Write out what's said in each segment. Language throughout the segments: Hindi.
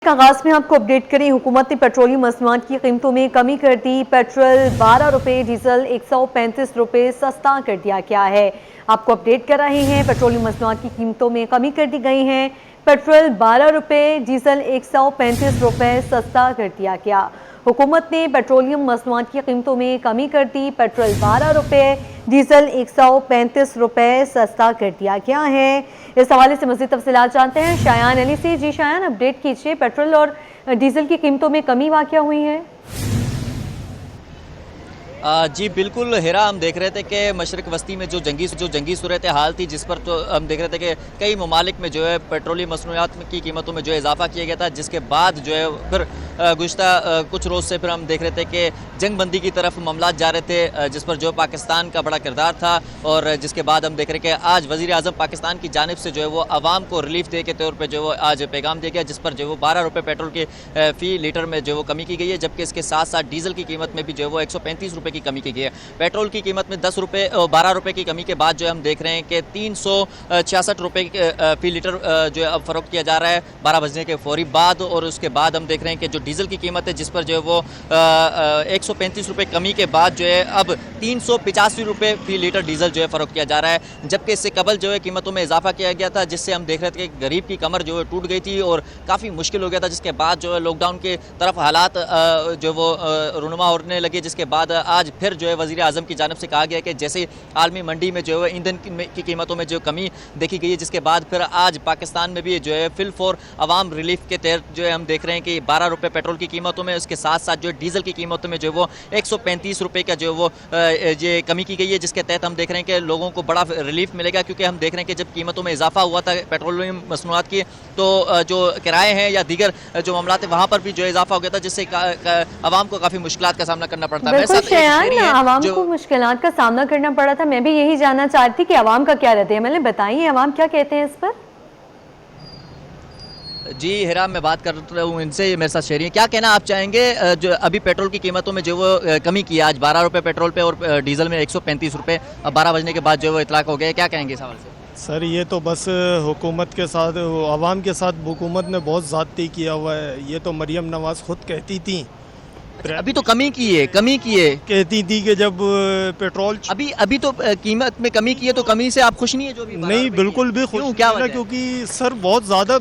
आगाज में आपको अपडेट करें। हुकूमत ने पेट्रोलियम मसनूआत की कीमतों में कमी कर दी। पेट्रोल 12 रुपये, डीजल 135 रुपये सस्ता कर दिया गया है। आपको अपडेट कर रहे हैं, पेट्रोलियम मसनूआत की कीमतों में कमी कर दी गई है। पेट्रोल 12 रुपये, डीजल 135 रुपये सस्ता कर दिया गया। हुकूमत ने पेट्रोलियम मसनूआत की कीमतों में कमी कर दी। पेट्रोल 12 रुपये, डीजल 135 रुपये सस्ता कर दिया गया है। इस हवाले से मज़ीद तफसीलात जानते हैं शायान अली से। जी शायान, अपडेट कीजिए, पेट्रोल और डीजल की कीमतों में कमी वाक़या हुई है। जी बिल्कुल हिरा, हम देख रहे थे कि मशरक़ वस्ती में जो जंगी सूरत हाल थी, जिस पर तो हम देख रहे थे कि कई ममालिक में जो है पेट्रोलियम मसनूआत की कीमतों में जो है इजाफा किया गया था, जिसके बाद जो है फिर गुज़िश्ता कुछ रोज़ से फिर हम देख रहे थे कि जंग बंदी की तरफ मामलात जा रहे थे, जिस पर जो पाकिस्तान का बड़ा किरदार था। और जिसके बाद हम देख रहे हैं कि आज वज़ीर आज़म पाकिस्तान की जानिब से जो है वो आवाम को रिलीफ दे के तौर पर जो वो आज पैगाम दिया गया, जिस पर जो वो 12 रुपये पेट्रोल के फ़ी लीटर में जो वो कमी की गई है, जबकि इसके साथ साथ डीजल की कीमत में भी जो है वो 135 रुपये की कमी की गई है। पेट्रोल की कीमत में 12 रुपये की कमी के बाद जो है हम देख रहे हैं कि 366 रुपये फ़ी लीटर जो है अब फ़रोख्त किया जा रहा है 12 बजने के फौरी बाद। और उसके बाद हम देख रहे हैं कि जो डीजल की कीमत है, जिस पर जो है वो 135 रुपये कमी के बाद जो है अब 385 रुपये फ़ी लीटर डीजल जो है फ़रोख्त किया जा रहा है, जबकि इससे कबल जो है कीमतों में इजाफा किया गया था, जिससे हम देख रहे थे कि गरीब की कमर जो है टूट गई थी और काफ़ी मुश्किल हो गया था। जिसके बाद जो है लॉकडाउन के तरफ हालात जो वो रुनुमा होने लगे, जिसके बाद आज फिर जो है वज़ीर आज़म की जानिब से कहा गया कि जैसे आलमी मंडी में जो है ईंधन की कीमतों में जो कमी देखी गई है, जिसके बाद फिर आज पाकिस्तान में भी जो है फिल फॉर आवाम रिलीफ के तहत जो है हम देख रहे हैं कि 12 रुपये पेट्रोल की कीमतों में, उसके साथ साथ जो है डीजल की कीमतों में जो है वो 135 रुपये का जो है वो ये कमी की गई है, जिसके तहत हम देख रहे हैं कि लोगों को बड़ा रिलीफ मिलेगा। क्योंकि हम देख रहे हैं कि जब कीमतों में इजाफा हुआ था पेट्रोलियम मसनूआत की, तो जो किराए हैं या दीगर जो मामला थे वहाँ पर भी जो इजाफा हो गया था, जिससे आवाम को काफ़ी मुश्किलात का सामना करना पड़ता है। आवाम को मुश्किलात का सामना करना पड़ा था। मैं भी यही जानना चाहती कि आवाम का क्या रहता है, मतलब बताइए आवाम क्या कहते हैं इस पर। जी हिरा, मैं बात कर रहा हूँ इनसे, मेरे साथ शेयर है। क्या कहना आप चाहेंगे, जो अभी पेट्रोल की कीमतों में जो वो कमी की है आज 12 रुपये पेट्रोल पे और डीजल में 135 रुपये, अब 12 बजने के बाद जो है वो इतलाक हो गया, क्या कहेंगे इस सवाल से? सर ये तो बस हुकूमत के साथ, आवाम के साथ हुकूमत ने बहुत ज़्यादती किया हुआ है। ये तो मरियम नवाज़ खुद कहती थी, अभी तो कमी की है कहती थी कि जब पेट्रोल अभी तो कीमत में कमी की है, तो कमी से आप खुश नहीं है? जो भी नहीं, बिल्कुल भी खुश क्या नहीं, क्योंकि सर बहुत ज़्यादा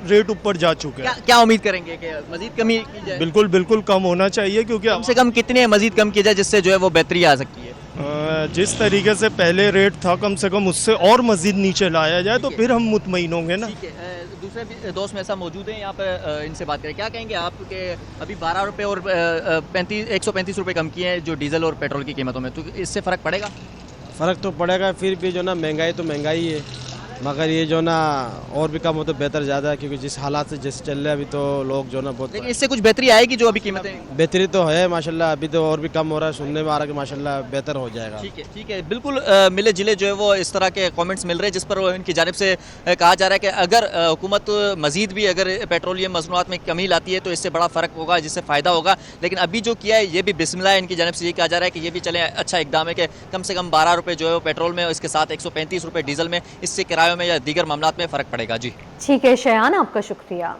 रेट ऊपर जा चुके हैं। क्या उम्मीद करेंगे कि मजीद कमी की जाए? बिल्कुल कम होना चाहिए, क्योंकि कम से कम कितने मजीद कम किया जाए जिससे जो है वो बेहतरी आ सकती है? जिस तरीके से पहले रेट था, कम से कम उससे और मजीद नीचे लाया जाए, तो फिर हम मुतमईन होंगे ना। दूसरे भी दोस्त मेरे साथ मौजूद हैं यहाँ पे, इनसे बात करें। क्या कहेंगे आप कि अभी 12 रुपये और 135 रुपये कम किए हैं जो डीजल और पेट्रोल की कीमतों में, तो इससे फ़र्क पड़ेगा? फ़र्क तो पड़ेगा, फिर भी जो ना महंगाई तो महंगाई है, मगर ये जो ना और भी कम हो तो बेहतर ज़्यादा है, क्योंकि जिस हालात से जैसे चल रहे हैं अभी तो लोग जो ना बहुत। लेकिन इससे कुछ बेहतरी आएगी जो अभी कीमतें? बेहतरी तो है माशाल्लाह, अभी तो और भी कम हो रहा है, सुनने में आ रहा है कि माशाल्लाह बेहतर हो जाएगा। ठीक है बिल्कुल। मिले जिले जो है वो इस तरह के कमेंट्स मिल रहे हैं, जिस पर इनकी जानिब से कहा जा रहा है कि अगर हुकूमत मजीद भी अगर पेट्रोलियम मसनूआत में कमी लाती है तो इससे बड़ा फ़र्क होगा, जिससे फ़ायदा होगा। लेकिन अभी जो किया है ये भी बिस्मिल्लाह, इनकी जानिब से ये कहा जा रहा है कि ये भी चले अच्छा इकदाम है कि कम से कम 12 रुपये जो है वो पेट्रोल में, इसके साथ 135 रुपये डीजल में, इससे किरायों में या दीगर मामला में फ़र्क पड़ेगा। जी ठीक है शयान, आपका शुक्रिया।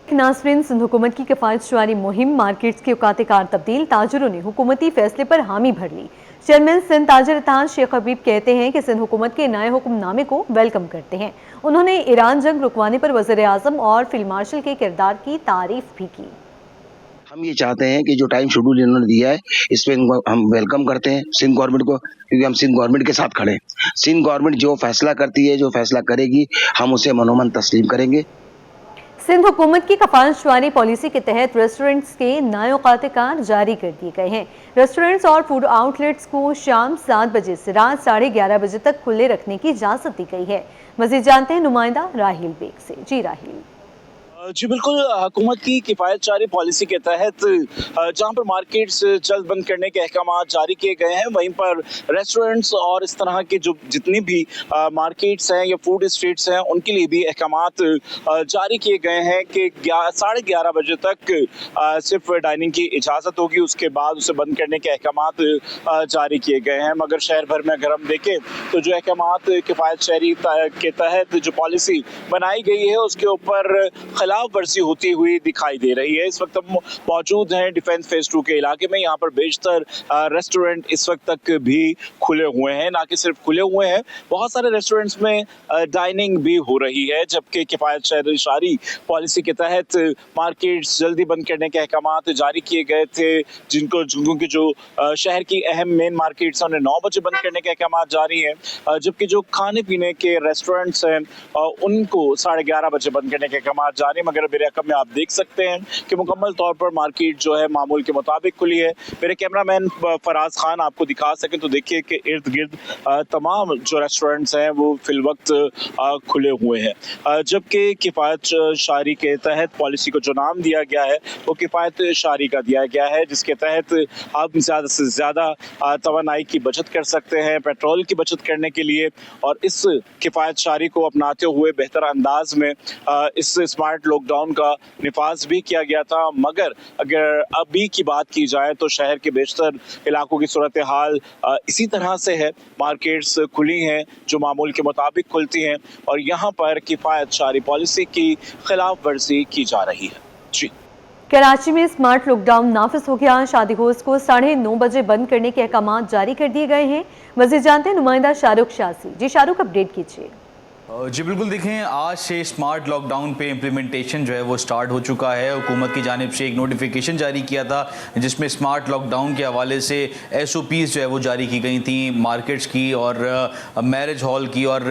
नाज़रीन, सिंध हुकूमत की किफ़ायत शुमारी मुहिम, मार्केट्स की औकात कार तब्दील, ताजरों ने हुकूमती फैसले पर हामी भर ली। चेयरमैन सिंध ताजर इत्तेहाद शेख हबीब कहते हैं कि सिंध हुकूमत के नए हुक्मनामे को वेलकम करते हैं। उन्होंने ईरान जंग रुकवाने पर वज़ीर आज़म और फील्ड मार्शल के किरदार की तारीफ भी की। हम ये चाहते हैं कि जो टाइम शेड्यूल इन्होंने दिया है, इस पे हम वेलकम करते हैं सिंध गवर्नमेंट को, क्योंकि हम सिंध गवर्नमेंट के साथ खड़े हैं। सिंध गवर्नमेंट जो फैसला करती है, जो फैसला करेगी, हम उसे मनोमन तस्लीम करेंगे। सिंध हुकूमत की कफ़ायत शुमारी पॉलिसी के तहत रेस्टोरेंट्स के नए औकात कार जारी कर दिए गए हैं। रेस्टोरेंट्स और फूड आउटलेट्स को शाम 7 बजे से रात 11:30 बजे तक खुले रखने की इजाज़त दी गई है। मज़ीद जानते हैं नुमाइंदा राहिल बेग से। जी राहिल। जी बिल्कुल, हुकूमत की किफ़ायत जारी पॉलिसी के तहत जहाँ पर मार्केट्स जल्द बंद करने के अहकाम जारी किए गए हैं, वहीं पर रेस्टोरेंट्स और इस तरह के जो जितनी भी मार्केट्स हैं या फूड स्ट्रीट्स हैं, उनके लिए भी अहकाम जारी किए गए हैं कि 11:30 बजे तक सिर्फ डाइनिंग की इजाज़त होगी, उसके बाद उसे बंद करने के अहकाम जारी किए गए हैं। मगर शहर भर में अगर हम देखें तो जो अहकाम किफ़ायत शहरी के तहत जो पॉलिसी बनाई गई है उसके ऊपर खिलाफ वर्जी होती हुई दिखाई दे रही है। इस वक्त हम मौजूद हैं डिफेंस फेज 2 के इलाके में। यहाँ पर बेशतर रेस्टोरेंट इस वक्त तक भी खुले हुए हैं, ना कि सिर्फ खुले हुए हैं, बहुत सारे रेस्टोरेंट्स में डाइनिंग भी हो रही है। जबकि किफ़ायत शहरी पॉलिसी के तहत मार्केट्स जल्दी बंद करने के अहकाम जारी किए गए थे, जिनको की जो शहर की अहम मेन मार्केट्स हैं उन्हें 9 बजे बंद करने के अहकाम जारी हैं, जबकि जो खाने पीने के रेस्टोरेंट्स हैं उनको 11:30 बजे बंद करने के अहकाम जारी। मगर मेरे रकम में आप देख सकते हैं कि मुकम्मल तौर पर मार्केट जो है मामूल के मुताबिक खुली है। मेरे कैमरामैन फराज खान आपको दिखा सकें तो देखिए कि इर्द गिर्द तमाम जो रेस्टोरेंट्स हैं वो फिल वक्त खुले हुए हैं। जबकि किफ़ायत शारी के तहत पॉलिसी को जो नाम दिया गया है वो किफ़ायत शारी का दिया गया है, जिसके तहत आप ज़्यादा से ज़्यादा तवानाई की बचत कर सकते हैं, पेट्रोल की बचत करने के लिए। और इस किफ़ायत शारी को अपनाते हुए बेहतर अंदाज में इस स्मार्ट लॉकडाउन का निफाज भी किया गया था। मगर अगर अभी की बात की जाए तो शहर के बेशतर इलाकों की सूरत हाल इसी तरह से है। मार्केट्स खुली हैं जो मामूल के मुताबिक खुलती हैं और यहाँ पर किफ़ायत शारी पॉलिसी की खिलाफ वर्जी की जा रही है। जी, कराची में स्मार्ट लॉकडाउन नाफिज हो गया। शादी होस्ट को 9:30 बजे बंद करने के अहकाम जारी कर दिए गए हैं। मज़ीद जानते हैं नुमाइंदा शाहरुख शासी। जी शाहरुख, अपडेट कीजिए। जी बिल्कुल, देखें आज से स्मार्ट लॉकडाउन पे इम्प्लीमेंटेशन जो है वो स्टार्ट हो चुका है। हुकूमत की जानिब से एक नोटिफिकेशन जारी किया था जिसमें स्मार्ट लॉकडाउन के हवाले से SOPs जो है वो जारी की गई थी। मार्केट्स की और मैरिज हॉल की और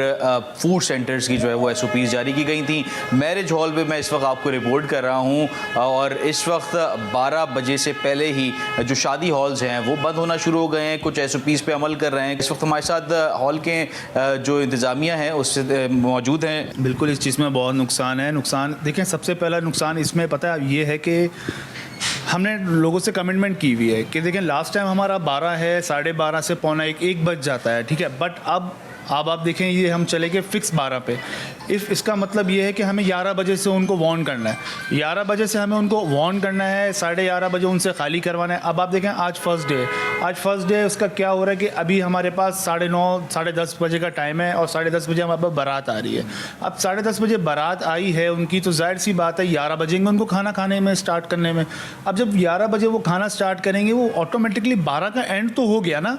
फूड सेंटर्स की जो है वो SOPs जारी की गई थी। मैरिज हॉल पे मैं इस वक्त आपको रिपोर्ट कर रहा हूँ और इस वक्त 12 बजे से पहले ही जो शादी हॉल्स हैं वो बंद होना शुरू हो गए हैं, कुछ SOPs पे अमल कर रहे हैं। इस वक्त हमारे साथ हॉल के जो इंतज़ामिया हैं उससे मौजूद हैं। बिल्कुल, इस चीज़ में बहुत नुकसान है। नुकसान देखें, सबसे पहला नुकसान इसमें पता है ये है कि हमने लोगों से कमिटमेंट की हुई है कि देखें लास्ट टाइम हमारा 12 है, 12:30 से 1:15 बज जाता है, ठीक है। बट अब आप देखें ये हम चले गए फिक्स 12 पे। इसका मतलब ये है कि हमें 11 बजे से उनको वार्न करना है, 11 बजे से हमें उनको वार्न करना है, 11:30 बजे उनसे खाली करवाना है। अब आप देखें आज फर्स्ट डे उसका क्या हो रहा है कि अभी हमारे पास 9:30 10:30 बजे का टाइम है और 10:30 बजे हमारे पास बारात आ रही है। अब 10:30 बजे बारात आई है उनकी, तो जाहिर सी बात है 11 बजेंगे उनको खाना खाने में स्टार्ट करने में। अब जब 11 बजे वो खाना स्टार्ट करेंगे वो ऑटोमेटिकली 12 का एंड तो हो गया ना,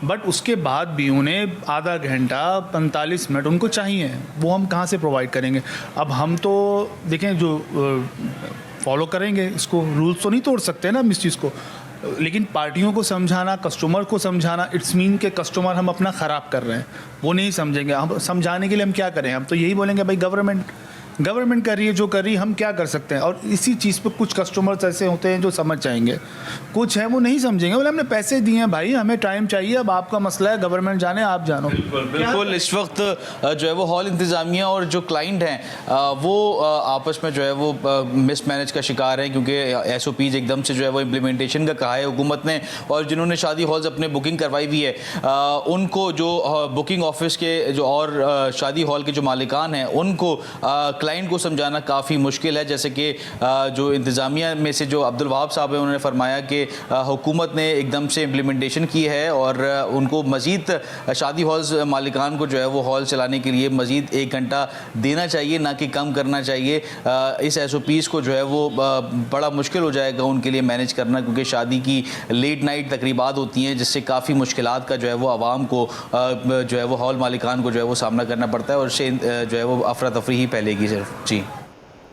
बट उसके बाद भी उन्हें आधा घंटा 45 मिनट उनको चाहिए, वो हम कहाँ से प्रोवाइड करेंगे। अब हम तो देखें जो फॉलो करेंगे इसको, रूल्स तो नहीं तोड़ सकते ना हम इस चीज़ को, लेकिन पार्टियों को समझाना, कस्टमर को समझाना, इट्स मीन के कस्टमर हम अपना ख़राब कर रहे हैं, वो नहीं समझेंगे। हम समझाने के लिए हम क्या करें, हम तो यही बोलेंगे भाई गवर्नमेंट कर रही है जो कर रही है, हम क्या कर सकते हैं। और इसी चीज़ पे कुछ कस्टमर्स ऐसे होते हैं जो समझ जाएंगे, कुछ हैं वो नहीं समझेंगे, बोले हमने पैसे दिए हैं भाई, हमें टाइम चाहिए, अब आपका मसला है, गवर्नमेंट जाने आप जानो। बिल्कुल, इस वक्त जो है वो हॉल इंतज़ामिया और जो क्लाइंट हैं वो आपस में जो है वो मिसमैनेज का शिकार हैं, क्योंकि SOPs एकदम से जो है वो इम्प्लीमेंटेशन का कहा है हुकूमत ने। और जिन्होंने शादी हॉल्स अपने बुकिंग करवाई हुई है उनको जो बुकिंग ऑफिस के जो और शादी हॉल के जो मालिकान हैं उनको क्लाइंट को समझाना काफ़ी मुश्किल है। जैसे कि जो इंतज़ामिया में से जो अब्दुल वहाब साहब हैं उन्होंने फरमाया कि हुकूमत ने एकदम से इम्प्लीमेंटेशन की है और उनको मज़ीद शादी हॉल्स मालिकान को जो है वो हॉल चलाने के लिए मज़ीद 1 घंटा देना चाहिए, ना कि कम करना चाहिए। इस SOPs को जो है वो बड़ा मुश्किल हो जाएगा उनके लिए मैनेज करना, क्योंकि शादी की लेट नाइट तकरीबात होती हैं जिससे काफ़ी मुश्किलात का जो है वो आवाम को जो है वो हॉल मालिकान को जो है वो सामना करना पड़ता है और उससे जो है वो अफरा तफरी ही फैलेगी सिर्फ। जी,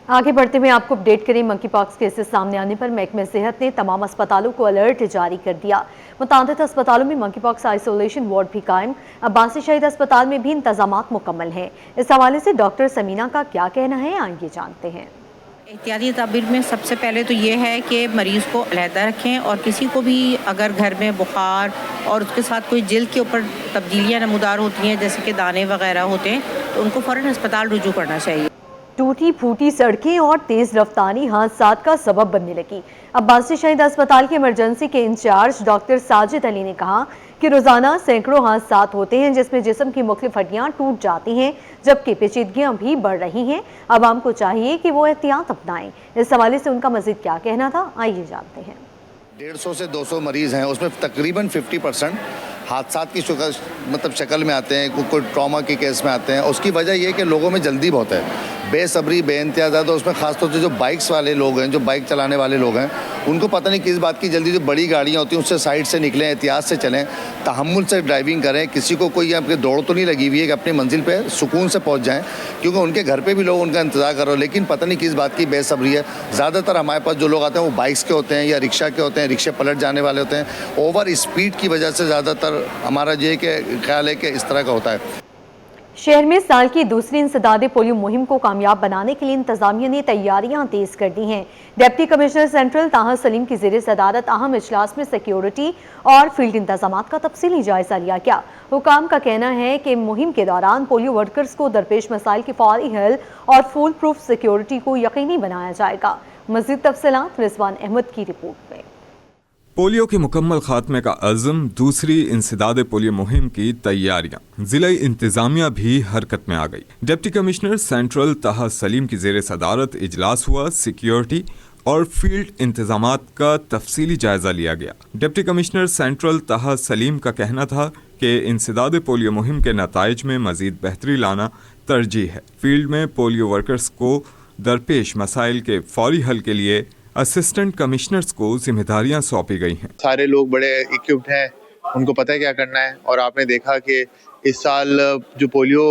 आगे बढ़ते हुए आपको अपडेट करें। मंकी पॉक्स केसेस सामने आने पर महकमे सेहत ने तमाम अस्पतालों को अलर्ट जारी कर दिया। मुतादिद अस्पतालों में मंकी पॉक्स आइसोलेशन वार्ड भी कायम। अब्बासी शहीद अस्पताल में भी इंतजामात मुकम्मल हैं। इस हवाले से डॉक्टर समीना का क्या कहना है, आइए जानते हैं। एहतियाती तदबीर में सबसे पहले तो ये है कि मरीज़ को अलहदा रखें और किसी को भी अगर घर में बुखार और उसके साथ कोई जिल्द के ऊपर तब्दीलियाँ नमूदार होती हैं जैसे कि दाने वगैरह होते हैं तो उनको फ़ौरन अस्पताल रुजू करना चाहिए। टूटी फूटी सड़कें और तेज रफ्तारी हादसात का सबब बनने लगी। अब्बासी शहीद अस्पताल के इमरजेंसी के इंचार्ज डॉक्टर साजिद अली ने कहा कि रोजाना सैकड़ों हादसात होते हैं जिसमें जिस्म की मुख्तलिफ हड्डियां टूट जाती हैं, जबकि पेचीदगियां भी बढ़ रही हैं। आवाम को चाहिए कि वो एहतियात अपनाएं। इस हवाले से उनका मजीद क्या कहना था, आइए जानते हैं। 150 से 200 मरीज़ हैं, उसमें तकरीबन 50% हादसात की शक्ल में आते हैं, कोई ट्रॉमा के केस में आते हैं। उसकी वजह ये है कि लोगों में जल्दी बहुत है, बेसब्री बेइंतज़ार। तो उसमें ख़ासतौर से जो बाइक्स वाले लोग हैं, जो बाइक चलाने वाले लोग हैं, उनको पता नहीं किस बात की जल्दी। जो बड़ी गाड़ियाँ होती हैं उससे साइड से निकलें, एहतियात से चलें, तहम्मुल से ड्राइविंग करें। किसी को कोई आपकी दौड़ तो नहीं लगी हुई है कि अपनी मंजिल पर सुकून से पहुँच जाएँ, क्योंकि उनके घर पर भी लोग उनका इंतज़ार कर रहे हो, लेकिन पता नहीं किस बात की बेसब्री है। ज़्यादातर हमारे पास जो लोग आते हैं वो बाइक्स के होते हैं या रिक्शा के होते हैं, रिक्शे पलट जाने वाले होते हैं। ओवर स्पीड की वजह से ज़्यादातर हमारा ये ख्याल है कि इस तरह का होता है। शहर में साल की दूसरी इंसदादे पोलियो मुहिम को कामयाब बनाने के लिए इंतजामिया ने तैयारियां तेज कर दी हैं। डिप्टी कमिश्नर सेंट्रल ताहा सलीम की ज़ेरे सदारत अहम इजलास में सिक्योरिटी और फील्ड इंतजामात का तफसीली जायजा लिया गया। हुकाम का कहना है कि मुहिम के दौरान पोलियो वर्कर्स को दरपेश मसाइल की फौरी हल और फुल प्रूफ सिक्योरिटी को यकीनी बनाया जाएगा। मज़ीद तफसीलात रिजवान अहमद की रिपोर्ट में। पोलियो के मुकम्मल खात्मे का अज़्म, दूसरी इंसदादे पोलियो मुहिम की तैयारियां, ज़िला इंतज़ामिया भी हरकत में आ गई। डिप्टी कमिश्नर सेंट्रल ताहा सलीम की ज़ेरे सदारत इजलास हुआ। सिक्योरिटी और फील्ड इंतजामात का तफसीली जायजा लिया गया। डिप्टी कमिश्नर सेंट्रल ताहा सलीम का कहना था कि इंसदादे पोलियो मुहिम के नताइज में मज़ीद बेहतरी लाना तरजीह है। फील्ड में पोलियो वर्कर्स को दरपेश मसाइल के फौरी हल के लिए असिस्टेंट कमिश्नर्स को जिम्मेदारियां सौंपी गई हैं। सारे लोग बड़े इक्विप्ड हैं, उनको पता है क्या करना है। और आपने देखा कि इस साल जो पोलियो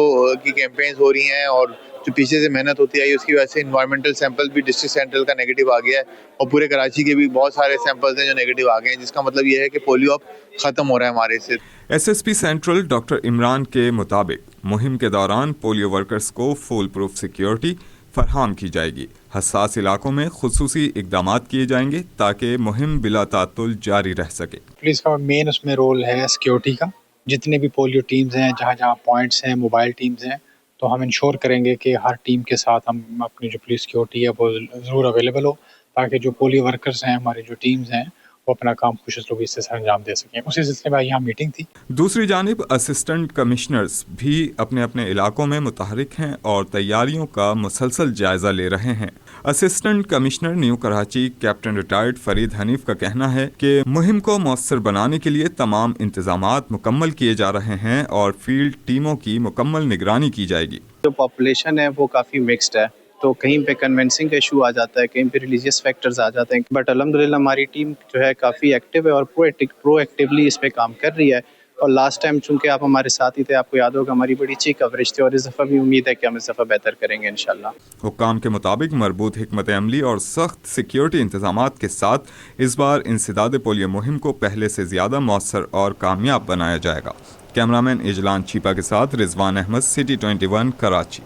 की कैंपेन्स हो रही हैं और जो पीछे से मेहनत होती आई, उसकी वजह से इन्वायरमेंटल सैंपल भी डिस्ट्रिक्ट सेंट्रल का नेगेटिव आ गया है और पूरे कराची के भी बहुत सारे सैंपल्स हैं जो नेगेटिव आ गए हैं, जिसका मतलब ये है कि पोलियो अब ख़त्म हो रहा है हमारे से। SSP सेंट्रल डॉक्टर इमरान के मुताबिक मुहिम के दौरान पोलियो वर्कर्स को फुल प्रूफ सिक्योरिटी फरहम की जाएगी। हसास इलाकों में खुसूसी इकदामात किए जाएंगे ताकि मुहिम बिला तातुल जारी रह सके। पुलिस का मेन उसमें रोल है सिक्योरिटी का। जितने भी पोलियो टीम्स हैं, जहाँ जहाँ पॉइंट्स हैं, मोबाइल टीम्स हैं, तो हम इंश्योर करेंगे कि हर टीम के साथ हम अपनी जो पुलिस सिक्योरिटी है वो ज़रूर अवेलेबल हो, ताकि जो पोलियो वर्कर्स हैं, हमारे जो टीम्स हैं, वो अपना काम खुश उसलूबी से अंजाम दे सकें। उसी सिलसिले में यहाँ मीटिंग थी। दूसरी जानिब असिस्टेंट कमिश्नर्स भी अपने अपने इलाकों में मुतहरिक हैं और तैयारियों का मुसलसल जायजा ले रहे हैं। Assistant commissioner new Karachi captain retired Farid Hanif का कहना है कि मुहिम को मौसर बनाने के लिए तमाम इंतजामात मुकम्मल किए जा रहे हैं और फील्ड टीमों की मुकम्मल निगरानी की जाएगी। जो पॉपुलेशन है वो काफ़ी मिक्स्ड है, तो कहीं पे कन्वेंसिंग का इशू आ जाता है, कहीं पे रिलीजियस फैक्टर्स आ जाते हैं, बट अल्हम्दुलिल्लाह हमारी टीम जो है काफ़ी एक्टिव है और प्रोएक्टिवली इस पे काम कर रही है। और लास्ट टाइम चूंकि आप हमारे साथ ही थे, आपको याद होगा हमारी बड़ी अच्छी कवरेज थी और इस दफ़ा भी उम्मीद है कि हम इस दफ़ा बेहतर करेंगे इंशाल्लाह। हुक्काम के मुताबिक मरबूत हिकमत अमली और सख्त सिक्योरिटी इंतजामात के साथ इस बार इंसदादे पोलियो मुहिम को पहले से ज़्यादा मौसर और कामयाब बनाया जाएगा। कैमरामैन इजलान चीपा के साथ Rizwan Ahmed, city 21 Karachi.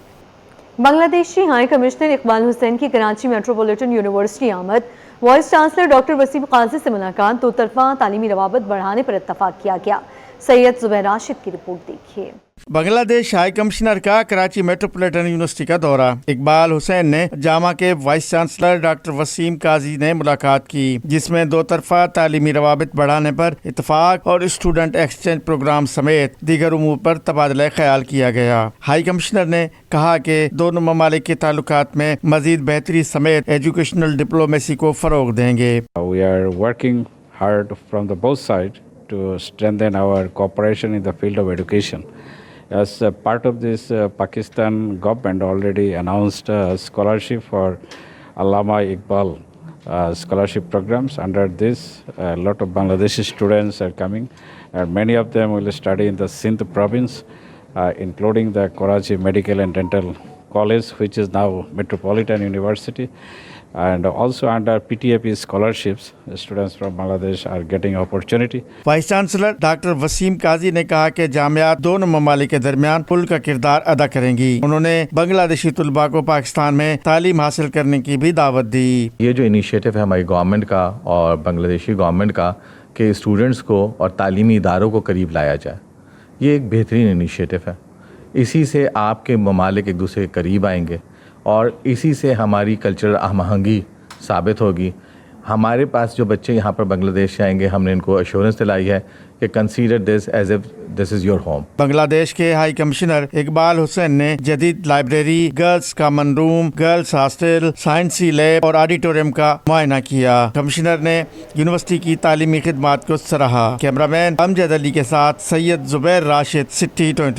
Bangladeshi high commissioner Iqbal Hussain की कराची मेट्रोपॉलिटन यूनिवर्सिटी आमद, vice chancellor doctor Wasim Qazi से मुलाकात, दो तरफा तालीमी रवाबत बढ़ाने पर इत्तफाक किया गया। सैयद जुबैर राशिद की रिपोर्ट देखिए। बांग्लादेश हाई कमिश्नर का कराची मेट्रोपॉलिटन यूनिवर्सिटी का दौरा। इकबाल हुसैन ने जामा के vice chancellor doctor Wasim Qazi ने मुलाकात की, जिसमें दो तरफा तालीमी रवाबित बढ़ाने पर इत्तफाक और स्टूडेंट एक्सचेंज प्रोग्राम समेत दीगर उमूर पर तबादला ख्याल किया गया। हाई कमिश्नर ने कहा कि दोनों ममालिक के ताल्लुकात में मजीद बेहतरी समेत एजुकेशनल डिप्लोमेसी को फरोग देंगे। We are working hard from the both sides to strengthen our cooperation in the field of education. As a part of this, Pakistan government already announced a scholarship for Allama Iqbal scholarship programs. Under this, a lot of Bangladeshi students are coming, and many of them will study in the Sindh province, including the Karachi Medical and Dental College, which is now Metropolitan University. And also under PTAP scholarships, students from Bangladesh are getting opportunity. Vice chancellor doctor Wasim Qazi ने कहा कि जामियात दोनों ममालिक के दरमियान पुल का किरदार अदा करेंगी। उन्होंने बांग्लादेशी तुलबा को पाकिस्तान में तालीम हासिल करने की भी दावत दी। ये जो इनिशिएटिव है हमारी गवर्नमेंट का और बांग्लादेशी गवर्नमेंट का कि स्टूडेंट्स को और तालीमी इदारों को करीब लाया जाए, ये एक बेहतरीन इनिशिएटिव है। इसी से आपके ममालिक एक दूसरे के करीब आएंगे और इसी से हमारी कल्चरल आहमहंगी साबित होगी। हमारे पास जो बच्चे यहाँ पर बांग्लादेश से आएंगे, हमने इनको अश्योरेंस दिलाई है कि consider this as if this is your home. Bangladesh के हाई कमिश्नर इकबाल हुसैन ने जदीद library, girls common room, girls hostel, साइंसी लैब और ऑडिटोरियम का मुआयना किया। कमिश्नर ने यूनिवर्सिटी की तालीमी खिदमात को सराहा। कैमरामैन अमजद अली के साथ सैयद जुबैर राशिद, सिटी 24।